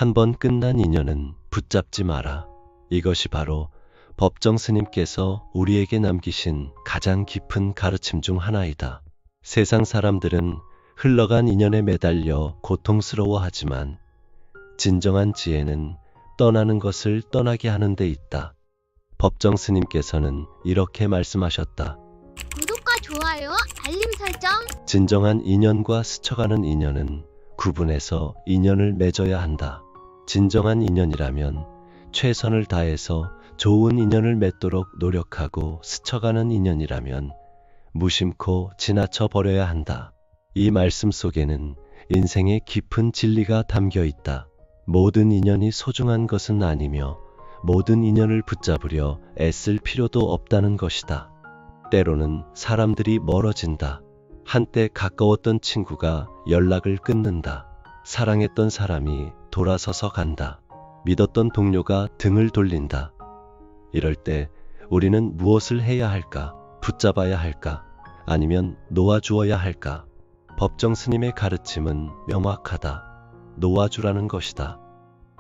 한 번 끝난 인연은 붙잡지 마라. 이것이 바로 법정 스님께서 우리에게 남기신 가장 깊은 가르침 중 하나이다. 세상 사람들은 흘러간 인연에 매달려 고통스러워하지만 진정한 지혜는 떠나는 것을 떠나게 하는 데 있다. 법정 스님께서는 이렇게 말씀하셨다. 구독과 좋아요, 알림 설정. 진정한 인연과 스쳐가는 인연은 구분해서 인연을 맺어야 한다. 진정한 인연이라면 최선을 다해서 좋은 인연을 맺도록 노력하고, 스쳐가는 인연이라면 무심코 지나쳐 버려야 한다. 이 말씀 속에는 인생의 깊은 진리가 담겨 있다. 모든 인연이 소중한 것은 아니며 모든 인연을 붙잡으려 애쓸 필요도 없다는 것이다. 때로는 사람들이 멀어진다. 한때 가까웠던 친구가 연락을 끊는다. 사랑했던 사람이 돌아서서 간다. 믿었던 동료가 등을 돌린다. 이럴 때 우리는 무엇을 해야 할까? 붙잡아야 할까? 아니면 놓아주어야 할까? 법정 스님의 가르침은 명확하다. 놓아주라는 것이다.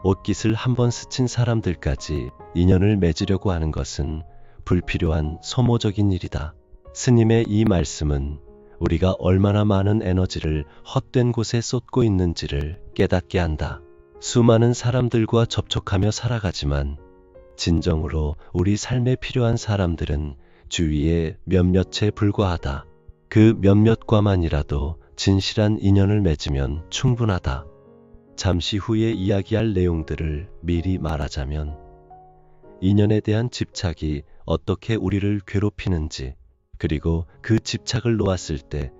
옷깃을 한번 스친 사람들까지 인연을 맺으려고 하는 것은 불필요한 소모적인 일이다. 스님의 이 말씀은 우리가 얼마나 많은 에너지를 헛된 곳에 쏟고 있는지를 깨닫게 한다. 수많은 사람들과 접촉하며 살아가지만 진정으로 우리 삶에 필요한 사람들은 주위에 몇몇에 불과하다. 그 몇몇과만이라도 진실한 인연을 맺으면 충분하다. 잠시 후에 이야기할 내용들을 미리 말하자면, 인연에 대한 집착이 어떻게 우리를 괴롭히는지, 그리고 그 집착을 놓았을 때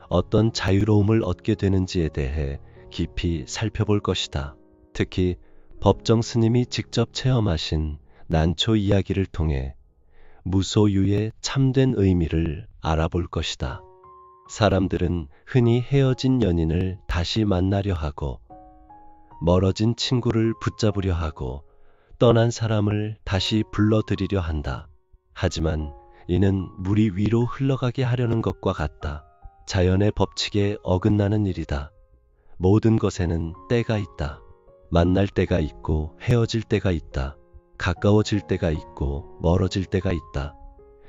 어떤 자유로움을 얻게 되는지에 대해 깊이 살펴볼 것이다. 특히 법정 스님이 직접 체험하신 난초 이야기를 통해 무소유의 참된 의미를 알아볼 것이다. 사람들은 흔히 헤어진 연인을 다시 만나려 하고, 멀어진 친구를 붙잡으려 하고, 떠난 사람을 다시 불러들이려 한다. 하지만 이는 물이 위로 흘러가게 하려는 것과 같다. 자연의 법칙에 어긋나는 일이다. 모든 것에는 때가 있다. 만날 때가 있고 헤어질 때가 있다. 가까워질 때가 있고 멀어질 때가 있다.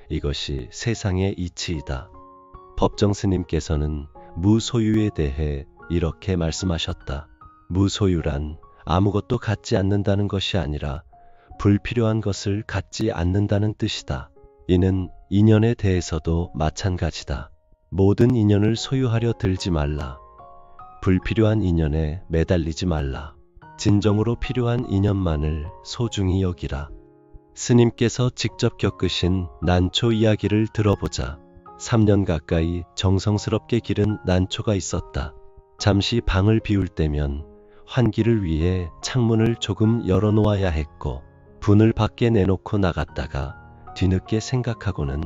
이것이 세상의 이치이다. 법정 스님께서는 무소유에 대해 이렇게 말씀하셨다. 무소유란 아무것도 갖지 않는다는 것이 아니라 불필요한 것을 갖지 않는다는 뜻이다. 이는 인연에 대해서도 마찬가지다. 모든 인연을 소유하려 들지 말라. 불필요한 인연에 매달리지 말라. 진정으로 필요한 인연만을 소중히 여기라. 스님께서 직접 겪으신 난초 이야기를 들어보자. 3년 가까이 정성스럽게 기른 난초가 있었다. 잠시 방을 비울 때면 환기를 위해 창문을 조금 열어놓아야 했고, 분을 밖에 내놓고 나갔다가 뒤늦게 생각하고는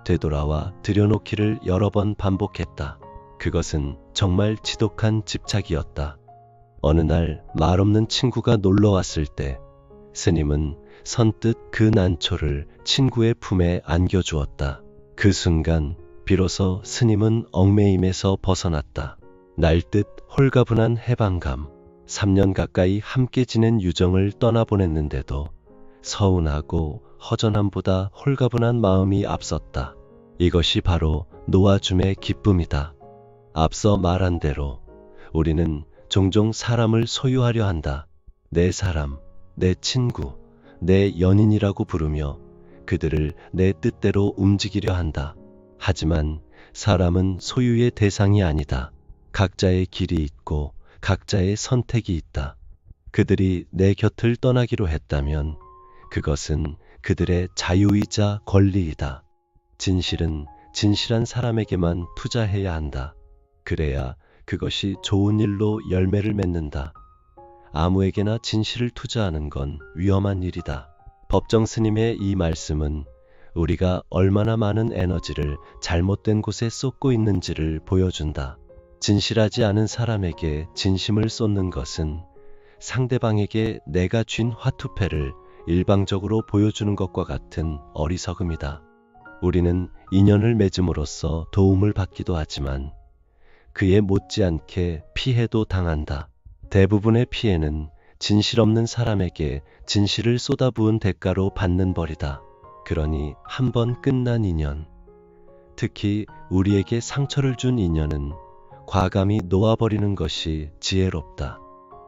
되돌아와 들여놓기를 여러 번 반복했다. 그것은 정말 지독한 집착이었다. 어느 날 말없는 친구가 놀러왔을 때 스님은 선뜻 그 난초를 친구의 품에 안겨주었다. 그 순간 비로소 스님은 얽매임에서 벗어났다. 날듯 홀가분한 해방감, 3년 가까이 함께 지낸 유정을 떠나보냈는데도 서운하고 허전함보다 홀가분한 마음이 앞섰다. 이것이 바로 놓아줌의 기쁨이다. 앞서 말한 대로 우리는 종종 사람을 소유하려 한다. 내 사람, 내 친구, 내 연인이라고 부르며 그들을 내 뜻대로 움직이려 한다. 하지만 사람은 소유의 대상이 아니다. 각자의 길이 있고 각자의 선택이 있다. 그들이 내 곁을 떠나기로 했다면 그것은 그들의 자유이자 권리이다. 진실은 진실한 사람에게만 투자해야 한다. 그래야 그것이 좋은 일로 열매를 맺는다. 아무에게나 진실을 투자하는 건 위험한 일이다. 법정 스님의 이 말씀은 우리가 얼마나 많은 에너지를 잘못된 곳에 쏟고 있는지를 보여준다. 진실하지 않은 사람에게 진심을 쏟는 것은 상대방에게 내가 쥔 화투패를 일방적으로 보여주는 것과 같은 어리석음이다. 우리는 인연을 맺음으로써 도움을 받기도 하지만 그에 못지않게 피해도 당한다. 대부분의 피해는 진실 없는 사람에게 진실을 쏟아부은 대가로 받는 벌이다. 그러니 한번 끝난 인연, 특히 우리에게 상처를 준 인연은 과감히 놓아버리는 것이 지혜롭다.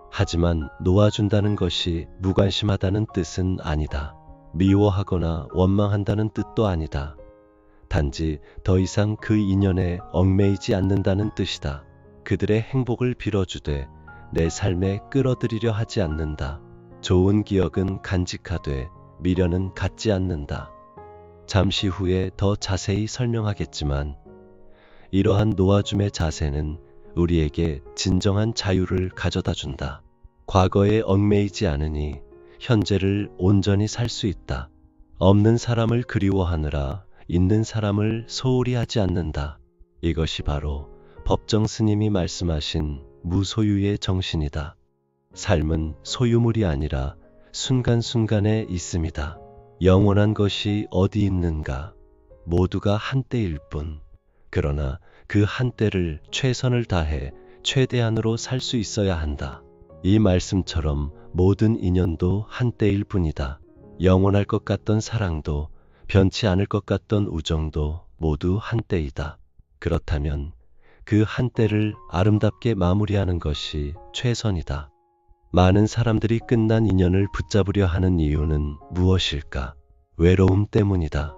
하지만 놓아준다는 것이 무관심하다는 뜻은 아니다. 미워하거나 원망한다는 뜻도 아니다. 단지 더 이상 그 인연에 얽매이지 않는다는 뜻이다. 그들의 행복을 빌어주되 내 삶에 끌어들이려 하지 않는다. 좋은 기억은 간직하되 미련은 갖지 않는다. 잠시 후에 더 자세히 설명하겠지만 이러한 놓아줌의 자세는 우리에게 진정한 자유를 가져다 준다. 과거에 얽매이지 않으니 현재를 온전히 살 수 있다. 없는 사람을 그리워하느라 있는 사람을 소홀히 하지 않는다. 이것이 바로 법정 스님이 말씀하신 무소유의 정신이다. 삶은 소유물이 아니라 순간순간에 있음이다. 영원한 것이 어디 있는가? 모두가 한때일 뿐. 그러나 그 한때를 최선을 다해 최대한으로 살 수 있어야 한다. 이 말씀처럼 모든 인연도 한때일 뿐이다. 영원할 것 같던 사랑도 변치 않을 것 같던 우정도 모두 한때이다. 그렇다면 그 한때를 아름답게 마무리하는 것이 최선이다. 많은 사람들이 끝난 인연을 붙잡으려 하는 이유는 무엇일까? 외로움 때문이다.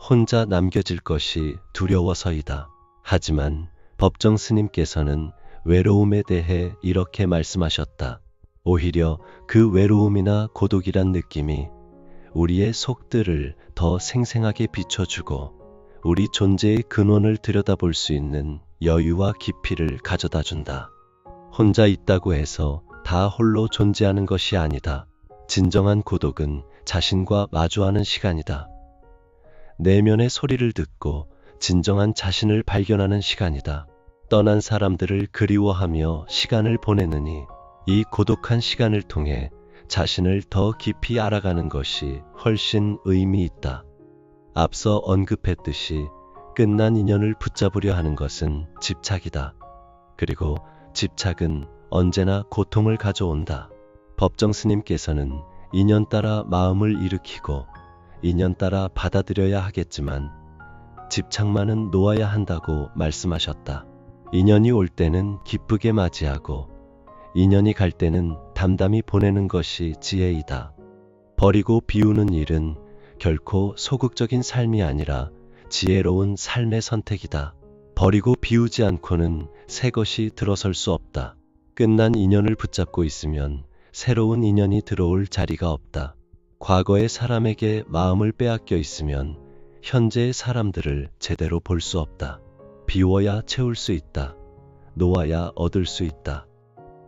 혼자 남겨질 것이 두려워서이다. 하지만 법정 스님께서는 외로움에 대해 이렇게 말씀하셨다. 오히려 그 외로움이나 고독이란 느낌이 우리의 속들을 더 생생하게 비춰주고 우리 존재의 근원을 들여다볼 수 있는 여유와 깊이를 가져다 준다. 혼자 있다고 해서 다 홀로 존재하는 것이 아니다. 진정한 고독은 자신과 마주하는 시간이다. 내면의 소리를 듣고 진정한 자신을 발견하는 시간이다. 떠난 사람들을 그리워하며 시간을 보내느니 이 고독한 시간을 통해 자신을 더 깊이 알아가는 것이 훨씬 의미 있다. 앞서 언급했듯이 끝난 인연을 붙잡으려 하는 것은 집착이다. 그리고 집착은 언제나 고통을 가져온다. 법정 스님께서는 인연 따라 마음을 일으키고 인연 따라 받아들여야 하겠지만 집착만은 놓아야 한다고 말씀하셨다. 인연이 올 때는 기쁘게 맞이하고 인연이 갈 때는 담담히 보내는 것이 지혜이다. 버리고 비우는 일은 결코 소극적인 삶이 아니라 지혜로운 삶의 선택이다. 버리고 비우지 않고는 새 것이 들어설 수 없다. 끝난 인연을 붙잡고 있으면 새로운 인연이 들어올 자리가 없다. 과거의 사람에게 마음을 빼앗겨 있으면 현재의 사람들을 제대로 볼 수 없다. 비워야 채울 수 있다. 놓아야 얻을 수 있다.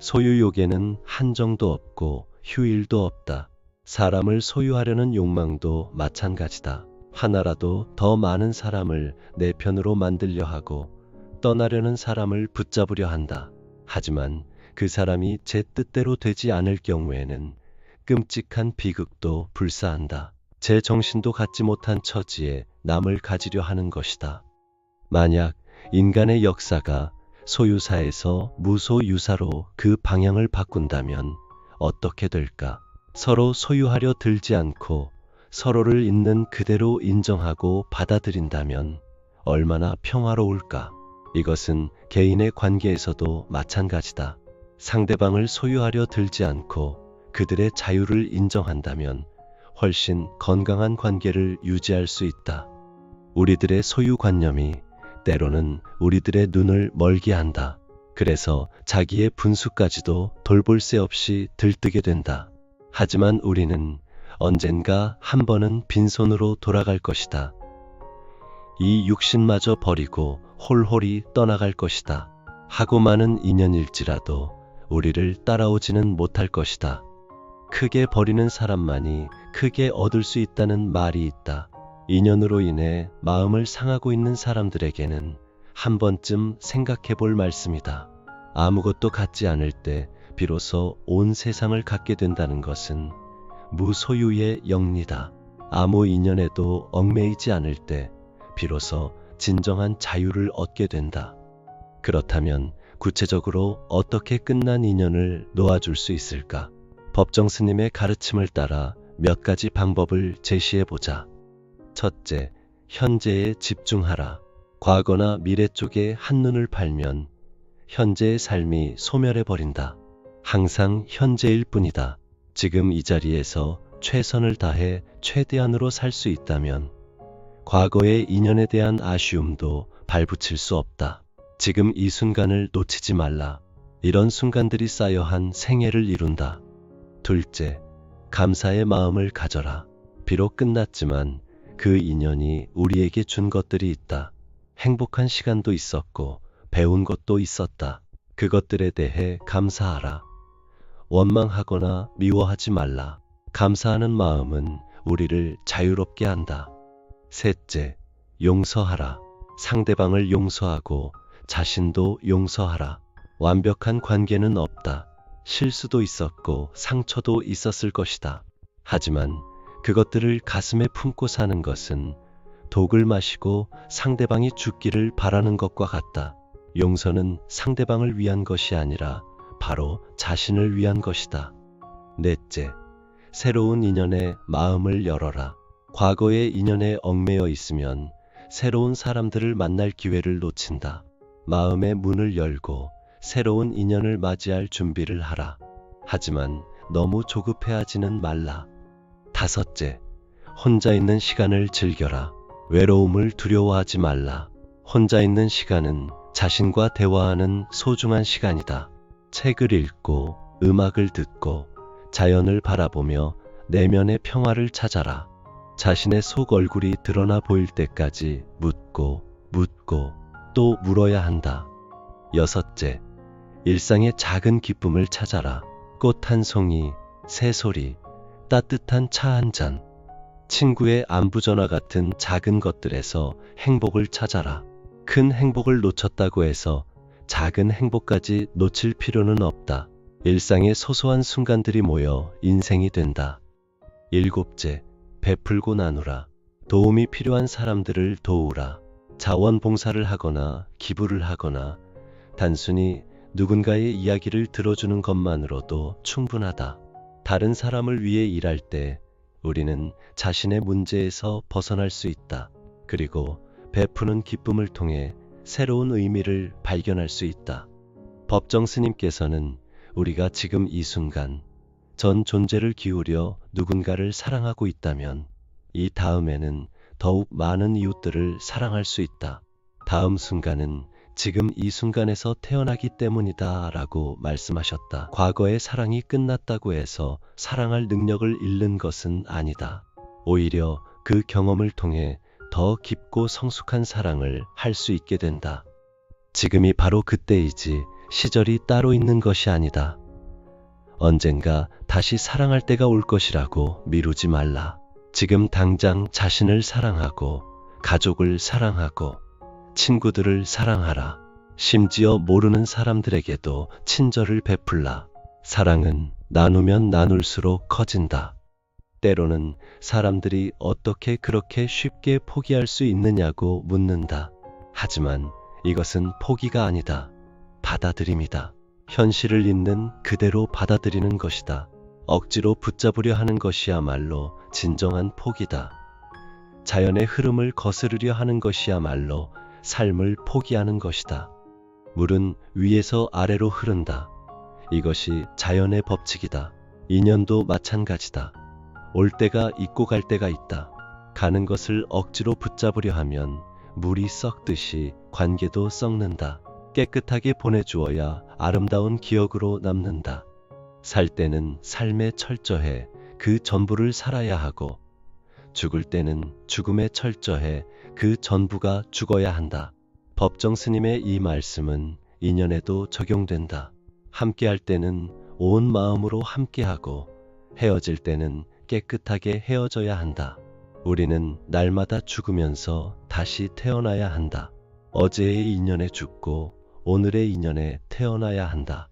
소유욕에는 한정도 없고 휴일도 없다. 사람을 소유하려는 욕망도 마찬가지다. 하나라도 더 많은 사람을 내 편으로 만들려 하고 떠나려는 사람을 붙잡으려 한다. 하지만 그 사람이 제 뜻대로 되지 않을 경우에는 끔찍한 비극도 불사한다. 제 정신도 갖지 못한 처지에 남을 가지려 하는 것이다. 만약 인간의 역사가 소유사에서 무소유사로 그 방향을 바꾼다면 어떻게 될까? 서로 소유하려 들지 않고 서로를 있는 그대로 인정하고 받아들인다면 얼마나 평화로울까? 이것은 개인의 관계에서도 마찬가지다. 상대방을 소유하려 들지 않고 그들의 자유를 인정한다면 훨씬 건강한 관계를 유지할 수 있다. 우리들의 소유관념이 때로는 우리들의 눈을 멀게 한다. 그래서 자기의 분수까지도 돌볼 새 없이 들뜨게 된다. 하지만 우리는 언젠가 한 번은 빈손으로 돌아갈 것이다. 이 육신마저 버리고 홀홀히 떠나갈 것이다. 하고 많은 인연일지라도 우리를 따라오지는 못할 것이다. 크게 버리는 사람만이 크게 얻을 수 있다는 말이 있다. 인연으로 인해 마음을 상하고 있는 사람들에게는 한 번쯤 생각해 볼 말씀이다. 아무것도 갖지 않을 때 비로소 온 세상을 갖게 된다는 것은 무소유의 영리다. 아무 인연에도 얽매이지 않을 때 비로소 진정한 자유를 얻게 된다. 그렇다면 구체적으로 어떻게 끝난 인연을 놓아줄 수 있을까? 법정 스님의 가르침을 따라 몇 가지 방법을 제시해 보자. 첫째, 현재에 집중하라. 과거나 미래 쪽에 한눈을 팔면 현재의 삶이 소멸해 버린다. 항상 현재일 뿐이다. 지금 이 자리에서 최선을 다해 최대한으로 살 수 있다면 과거의 인연에 대한 아쉬움도 발붙일 수 없다. 지금 이 순간을 놓치지 말라. 이런 순간들이 쌓여 한 생애를 이룬다. 둘째, 감사의 마음을 가져라. 비록 끝났지만 그 인연이 우리에게 준 것들이 있다. 행복한 시간도 있었고 배운 것도 있었다. 그것들에 대해 감사하라. 원망하거나 미워하지 말라. 감사하는 마음은 우리를 자유롭게 한다. 셋째, 용서하라. 상대방을 용서하고 자신도 용서하라. 완벽한 관계는 없다. 실수도 있었고 상처도 있었을 것이다. 하지만 그것들을 가슴에 품고 사는 것은 독을 마시고 상대방이 죽기를 바라는 것과 같다. 용서는 상대방을 위한 것이 아니라 바로 자신을 위한 것이다. 넷째, 새로운 인연에 마음을 열어라. 과거의 인연에 얽매여 있으면 새로운 사람들을 만날 기회를 놓친다. 마음의 문을 열고 새로운 인연을 맞이할 준비를 하라. 하지만 너무 조급해하지는 말라. 다섯째, 혼자 있는 시간을 즐겨라. 외로움을 두려워하지 말라. 혼자 있는 시간은 자신과 대화하는 소중한 시간이다. 책을 읽고 음악을 듣고 자연을 바라보며 내면의 평화를 찾아라. 자신의 속 얼굴이 드러나 보일 때까지 묻고 또 물어야 한다. 여섯째, 일상의 작은 기쁨을 찾아라. 꽃 한 송이, 새소리, 따뜻한 차 한 잔, 친구의 안부 전화 같은 작은 것들에서 행복을 찾아라. 큰 행복을 놓쳤다고 해서 작은 행복까지 놓칠 필요는 없다. 일상의 소소한 순간들이 모여 인생이 된다. 일곱째, 베풀고 나누라. 도움이 필요한 사람들을 도우라. 자원봉사를 하거나 기부를 하거나 단순히 누군가의 이야기를 들어주는 것만으로도 충분하다. 다른 사람을 위해 일할 때 우리는 자신의 문제에서 벗어날 수 있다. 그리고 베푸는 기쁨을 통해 새로운 의미를 발견할 수 있다. 법정 스님께서는 우리가 지금 이 순간 전 존재를 기울여 누군가를 사랑하고 있다면 이 다음에는 더욱 많은 이웃들을 사랑할 수 있다. 다음 순간은 지금 이 순간에서 태어나기 때문이다 라고 말씀하셨다. 과거의 사랑이 끝났다고 해서 사랑할 능력을 잃는 것은 아니다. 오히려 그 경험을 통해 더 깊고 성숙한 사랑을 할 수 있게 된다. 지금이 바로 그때이지 시절이 따로 있는 것이 아니다. 언젠가 다시 사랑할 때가 올 것이라고 미루지 말라. 지금 당장 자신을 사랑하고 가족을 사랑하고 친구들을 사랑하라. 심지어 모르는 사람들에게도 친절을 베풀라. 사랑은 나누면 나눌수록 커진다. 때로는 사람들이 어떻게 그렇게 쉽게 포기할 수 있느냐고 묻는다. 하지만 이것은 포기가 아니다. 받아들임이다. 현실을 있는 그대로 받아들이는 것이다. 억지로 붙잡으려 하는 것이야말로 진정한 포기다. 자연의 흐름을 거스르려 하는 것이야말로 삶을 포기하는 것이다. 물은 위에서 아래로 흐른다. 이것이 자연의 법칙이다. 인연도 마찬가지다. 올 때가 있고 갈 때가 있다. 가는 것을 억지로 붙잡으려 하면 물이 썩듯이 관계도 썩는다. 깨끗하게 보내주어야 아름다운 기억으로 남는다. 살 때는 삶에 철저해 그 전부를 살아야 하고 죽을 때는 죽음에 철저해 그 전부가 죽어야 한다. 법정 스님의 이 말씀은 인연에도 적용된다. 함께할 때는 온 마음으로 함께하고 헤어질 때는 깨끗하게 헤어져야 한다. 우리는 날마다 죽으면서 다시 태어나야 한다. 어제의 인연에 죽고 오늘의 인연에 태어나야 한다.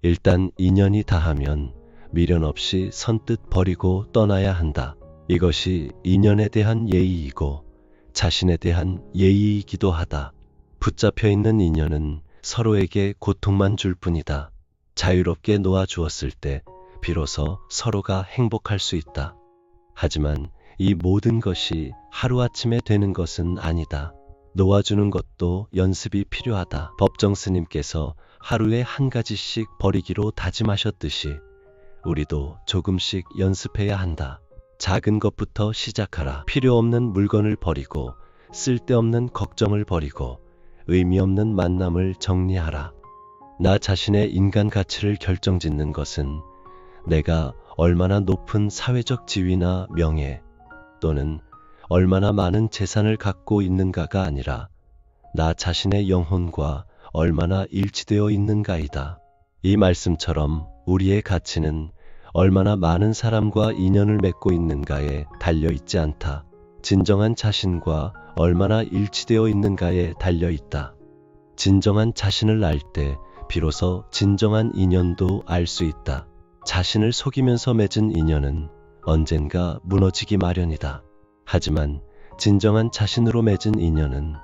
일단 인연이 다하면 미련 없이 선뜻 버리고 떠나야 한다. 이것이 인연에 대한 예의이고 자신에 대한 예의이기도 하다. 붙잡혀 있는 인연은 서로에게 고통만 줄 뿐이다. 자유롭게 놓아주었을 때 비로소 서로가 행복할 수 있다. 하지만 이 모든 것이 하루아침에 되는 것은 아니다. 놓아주는 것도 연습이 필요하다. 법정 스님께서 하루에 한 가지씩 버리기로 다짐하셨듯이 우리도 조금씩 연습해야 한다. 작은 것부터 시작하라. 필요 없는 물건을 버리고 쓸데없는 걱정을 버리고 의미 없는 만남을 정리하라. 나 자신의 인간 가치를 결정짓는 것은 내가 얼마나 높은 사회적 지위나 명예 또는 얼마나 많은 재산을 갖고 있는가가 아니라 나 자신의 영혼과 얼마나 일치되어 있는가이다. 이 말씀처럼 우리의 가치는 얼마나 많은 사람과 인연을 맺고 있는가에 달려있지 않다. 진정한 자신과 얼마나 일치되어 있는가에 달려있다. 진정한 자신을 알 때 비로소 진정한 인연도 알 수 있다. 자신을 속이면서 맺은 인연은 언젠가 무너지기 마련이다. 하지만 진정한 자신으로 맺은 인연은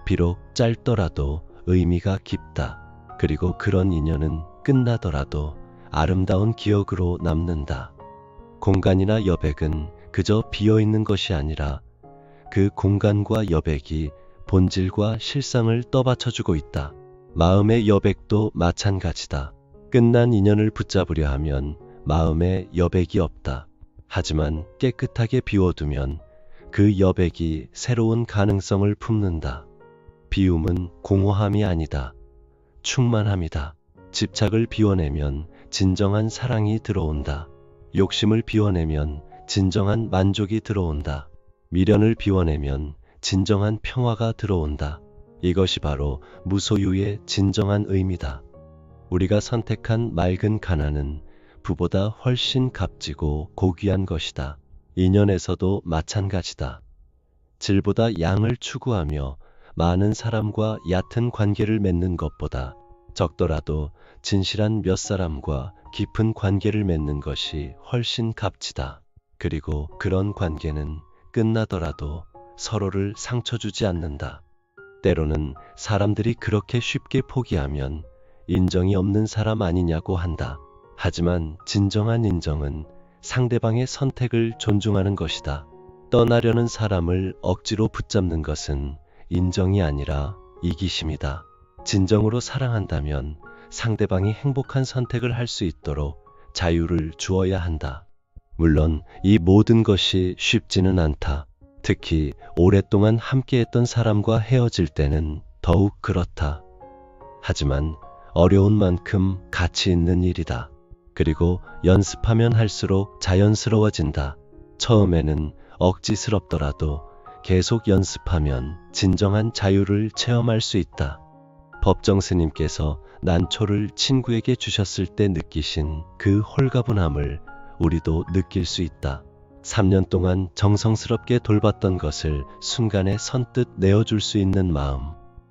비록 짧더라도 의미가 깊다. 그리고 그런 인연은 끝나더라도 아름다운 기억으로 남는다. 공간이나 여백은 그저 비어있는 것이 아니라 그 공간과 여백이 본질과 실상을 떠받쳐주고 있다. 마음의 여백도 마찬가지다. 끝난 인연을 붙잡으려 하면 마음에 여백이 없다. 하지만 깨끗하게 비워두면 그 여백이 새로운 가능성을 품는다. 비움은 공허함이 아니다. 충만함이다. 집착을 비워내면 진정한 사랑이 들어온다. 욕심을 비워내면 진정한 만족이 들어온다. 미련을 비워내면 진정한 평화가 들어온다. 이것이 바로 무소유의 진정한 의미다. 우리가 선택한 맑은 가난은 부보다 훨씬 값지고 고귀한 것이다. 인연에서도 마찬가지다. 질보다 양을 추구하며 많은 사람과 얕은 관계를 맺는 것보다 적더라도 진실한 몇 사람과 깊은 관계를 맺는 것이 훨씬 값지다. 그리고 그런 관계는 끝나더라도 서로를 상처 주지 않는다. 때로는 사람들이 그렇게 쉽게 포기하면 인정이 없는 사람 아니냐고 한다. 하지만 진정한 인정은 상대방의 선택을 존중하는 것이다. 떠나려는 사람을 억지로 붙잡는 것은 인정이 아니라 이기심이다. 진정으로 사랑한다면 상대방이 행복한 선택을 할 수 있도록 자유를 주어야 한다. 물론 이 모든 것이 쉽지는 않다. 특히 오랫동안 함께했던 사람과 헤어질 때는 더욱 그렇다. 하지만 어려운 만큼 가치 있는 일이다. 그리고 연습하면 할수록 자연스러워진다. 처음에는 억지스럽더라도 계속 연습하면 진정한 자유를 체험할 수 있다. 법정 스님께서 난초를 친구에게 주셨을 때 느끼신 그 홀가분함을 우리도 느낄 수 있다. 3년 동안 정성스럽게 돌봤던 것을 순간에 선뜻 내어줄 수 있는 마음.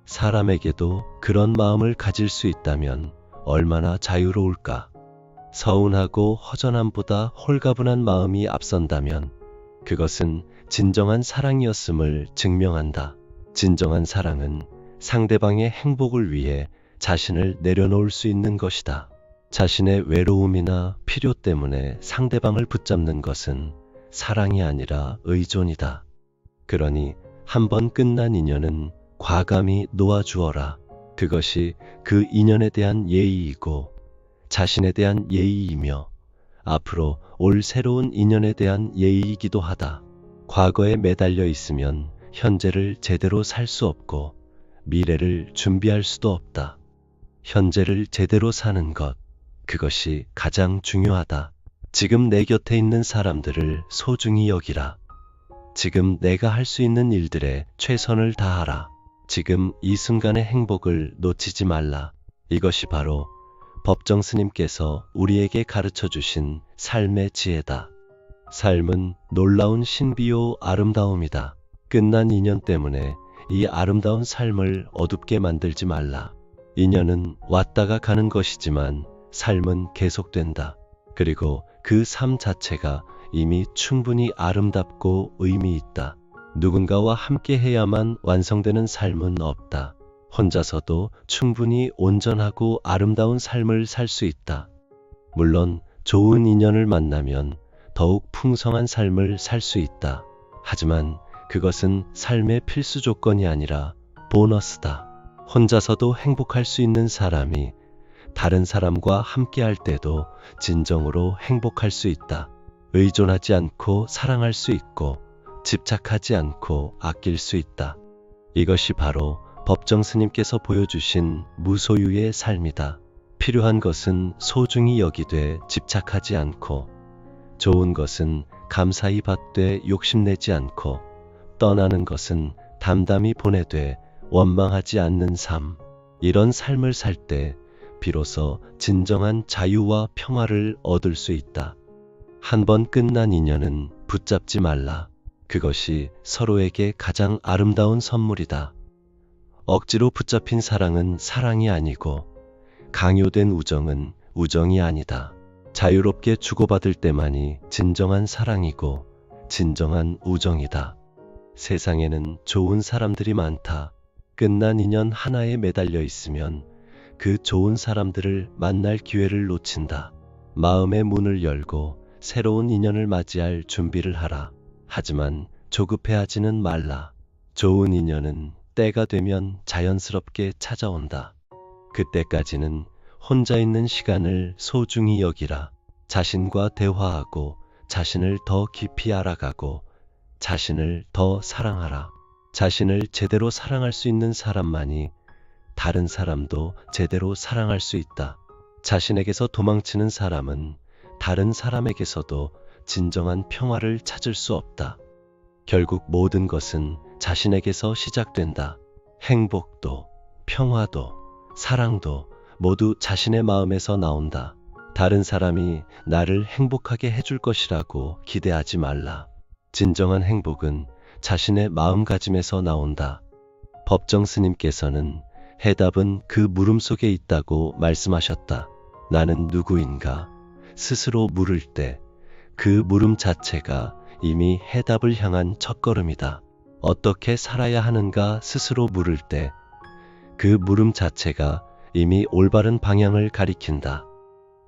사람에게도 그런 마음을 가질 수 있다면 얼마나 자유로울까. 서운하고 허전함보다 홀가분한 마음이 앞선다면 그것은 진정한 사랑이었음을 증명한다. 진정한 사랑은 상대방의 행복을 위해 자신을 내려놓을 수 있는 것이다. 자신의 외로움이나 필요 때문에 상대방을 붙잡는 것은 사랑이 아니라 의존이다. 그러니 한번 끝난 인연은 과감히 놓아주어라. 그것이 그 인연에 대한 예의이고 자신에 대한 예의이며 앞으로 올 새로운 인연에 대한 예의이기도 하다. 과거에 매달려 있으면 현재를 제대로 살 수 없고 미래를 준비할 수도 없다. 현재를 제대로 사는 것, 그것이 가장 중요하다. 지금 내 곁에 있는 사람들을 소중히 여기라. 지금 내가 할 수 있는 일들에 최선을 다하라. 지금 이 순간의 행복을 놓치지 말라. 이것이 바로 법정 스님께서 우리에게 가르쳐 주신 삶의 지혜다. 삶은 놀라운 신비요 아름다움이다. 끝난 인연 때문에 이 아름다운 삶을 어둡게 만들지 말라. 인연은 왔다가 가는 것이지만 삶은 계속된다. 그리고 그 삶 자체가 이미 충분히 아름답고 의미 있다. 누군가와 함께 해야만 완성되는 삶은 없다. 혼자서도 충분히 온전하고 아름다운 삶을 살 수 있다. 물론 좋은 인연을 만나면 더욱 풍성한 삶을 살 수 있다. 하지만 그것은 삶의 필수 조건이 아니라 보너스다. 혼자서도 행복할 수 있는 사람이 다른 사람과 함께할 때도 진정으로 행복할 수 있다. 의존하지 않고 사랑할 수 있고 집착하지 않고 아낄 수 있다. 이것이 바로 법정 스님께서 보여주신 무소유의 삶이다. 필요한 것은 소중히 여기되 집착하지 않고, 좋은 것은 감사히 받되 욕심내지 않고, 떠나는 것은 담담히 보내되 원망하지 않는 삶. 이런 삶을 살 때 비로소 진정한 자유와 평화를 얻을 수 있다. 한 번 끝난 인연은 붙잡지 말라. 그것이 서로에게 가장 아름다운 선물이다. 억지로 붙잡힌 사랑은 사랑이 아니고, 강요된 우정은 우정이 아니다. 자유롭게 주고받을 때만이 진정한 사랑이고 진정한 우정이다. 세상에는 좋은 사람들이 많다. 끝난 인연 하나에 매달려 있으면 그 좋은 사람들을 만날 기회를 놓친다. 마음의 문을 열고 새로운 인연을 맞이할 준비를 하라. 하지만 조급해하지는 말라. 좋은 인연은 때가 되면 자연스럽게 찾아온다. 그때까지는 혼자 있는 시간을 소중히 여기라. 자신과 대화하고 자신을 더 깊이 알아가고 자신을 더 사랑하라. 자신을 제대로 사랑할 수 있는 사람만이 다른 사람도 제대로 사랑할 수 있다. 자신에게서 도망치는 사람은 다른 사람에게서도 진정한 평화를 찾을 수 없다. 결국 모든 것은 자신에게서 시작된다. 행복도, 평화도, 사랑도 모두 자신의 마음에서 나온다. 다른 사람이 나를 행복하게 해줄 것이라고 기대하지 말라. 진정한 행복은 자신의 마음가짐에서 나온다. 법정 스님께서는 해답은 그 물음 속에 있다고 말씀하셨다. 나는 누구인가? 스스로 물을 때 그 물음 자체가 이미 해답을 향한 첫걸음이다. 어떻게 살아야 하는가 스스로 물을 때 그 물음 자체가 이미 올바른 방향을 가리킨다.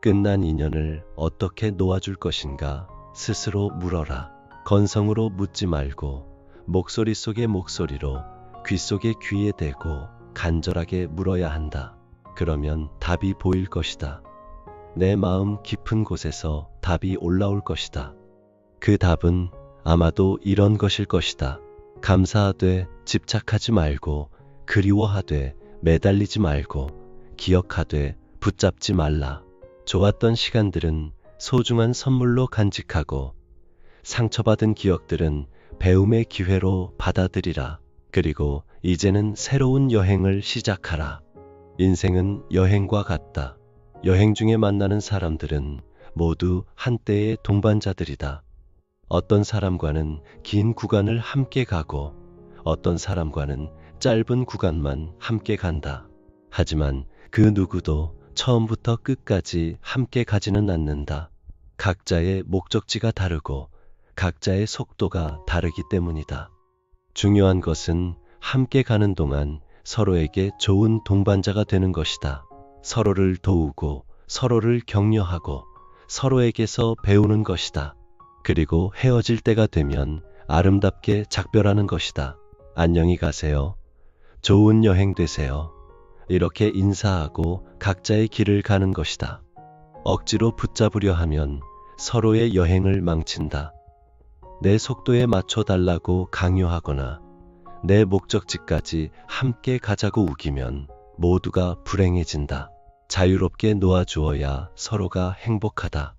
끝난 인연을 어떻게 놓아줄 것인가 스스로 물어라. 건성으로 묻지 말고 목소리 속의 목소리로, 귀 속의 귀에 대고 간절하게 물어야 한다. 그러면 답이 보일 것이다. 내 마음 깊은 곳에서 답이 올라올 것이다. 그 답은 아마도 이런 것일 것이다. 감사하되 집착하지 말고, 그리워하되 매달리지 말고, 기억하되 붙잡지 말라. 좋았던 시간들은 소중한 선물로 간직하고, 상처받은 기억들은 배움의 기회로 받아들이라. 그리고 이제는 새로운 여행을 시작하라. 인생은 여행과 같다. 여행 중에 만나는 사람들은 모두 한때의 동반자들이다. 어떤 사람과는 긴 구간을 함께 가고 어떤 사람과는 짧은 구간만 함께 간다. 하지만 그 누구도 처음부터 끝까지 함께 가지는 않는다. 각자의 목적지가 다르고 각자의 속도가 다르기 때문이다. 중요한 것은 함께 가는 동안 서로에게 좋은 동반자가 되는 것이다. 서로를 도우고 서로를 격려하고 서로에게서 배우는 것이다. 그리고 헤어질 때가 되면 아름답게 작별하는 것이다. 안녕히 가세요. 좋은 여행 되세요. 이렇게 인사하고 각자의 길을 가는 것이다. 억지로 붙잡으려 하면 서로의 여행을 망친다. 내 속도에 맞춰달라고 강요하거나 내 목적지까지 함께 가자고 우기면 모두가 불행해진다. 자유롭게 놓아주어야 서로가 행복하다.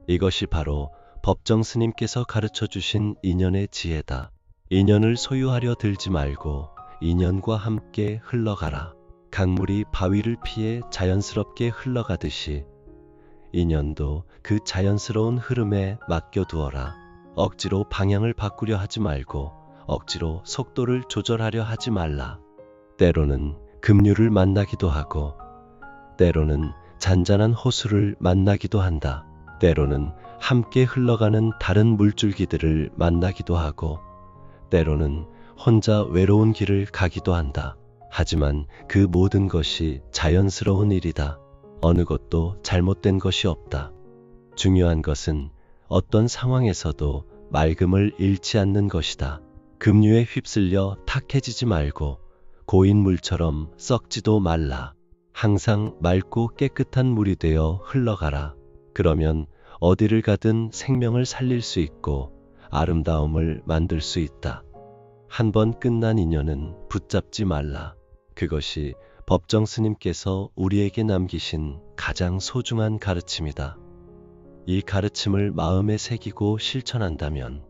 이것이 바로 법정 스님께서 가르쳐 주신 인연의 지혜다. 인연을 소유하려 들지 말고 인연과 함께 흘러가라. 강물이 바위를 피해 자연스럽게 흘러가듯이 인연도 그 자연스러운 흐름에 맡겨두어라. 억지로 방향을 바꾸려 하지 말고 억지로 속도를 조절하려 하지 말라. 때로는 급류를 만나기도 하고 때로는 잔잔한 호수를 만나기도 한다. 때로는 함께 흘러가는 다른 물줄기들을 만나기도 하고 때로는 혼자 외로운 길을 가기도 한다. 하지만 그 모든 것이 자연스러운 일이다. 어느 것도 잘못된 것이 없다. 중요한 것은 어떤 상황에서도 맑음을 잃지 않는 것이다. 급류에 휩쓸려 탁해지지 말고 고인 물처럼 썩지도 말라. 항상 맑고 깨끗한 물이 되어 흘러가라. 그러면 어디를 가든 생명을 살릴 수 있고 아름다움을 만들 수 있다. 한 번 끝난 인연은 붙잡지 말라. 그것이 법정 스님께서 우리에게 남기신 가장 소중한 가르침이다. 이 가르침을 마음에 새기고 실천한다면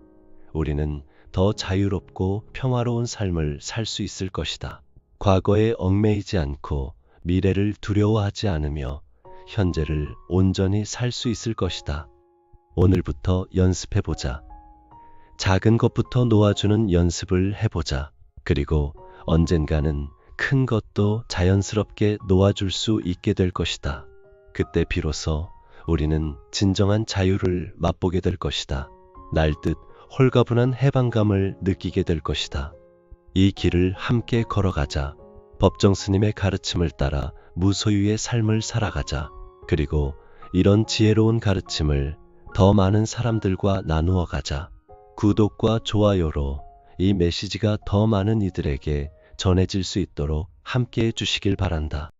우리는 더 자유롭고 평화로운 삶을 살 수 있을 것이다. 과거에 얽매이지 않고 미래를 두려워하지 않으며 현재를 온전히 살 수 있을 것이다. 오늘부터 연습해보자. 작은 것부터 놓아주는 연습을 해보자. 그리고 언젠가는 큰 것도 자연스럽게 놓아줄 수 있게 될 것이다. 그때 비로소 우리는 진정한 자유를 맛보게 될 것이다. 날듯 홀가분한 해방감을 느끼게 될 것이다. 이 길을 함께 걸어가자. 법정 스님의 가르침을 따라 무소유의 삶을 살아가자. 그리고 이런 지혜로운 가르침을 더 많은 사람들과 나누어 가자. 구독과 좋아요로 이 메시지가 더 많은 이들에게 전해질 수 있도록 함께 해주시길 바란다.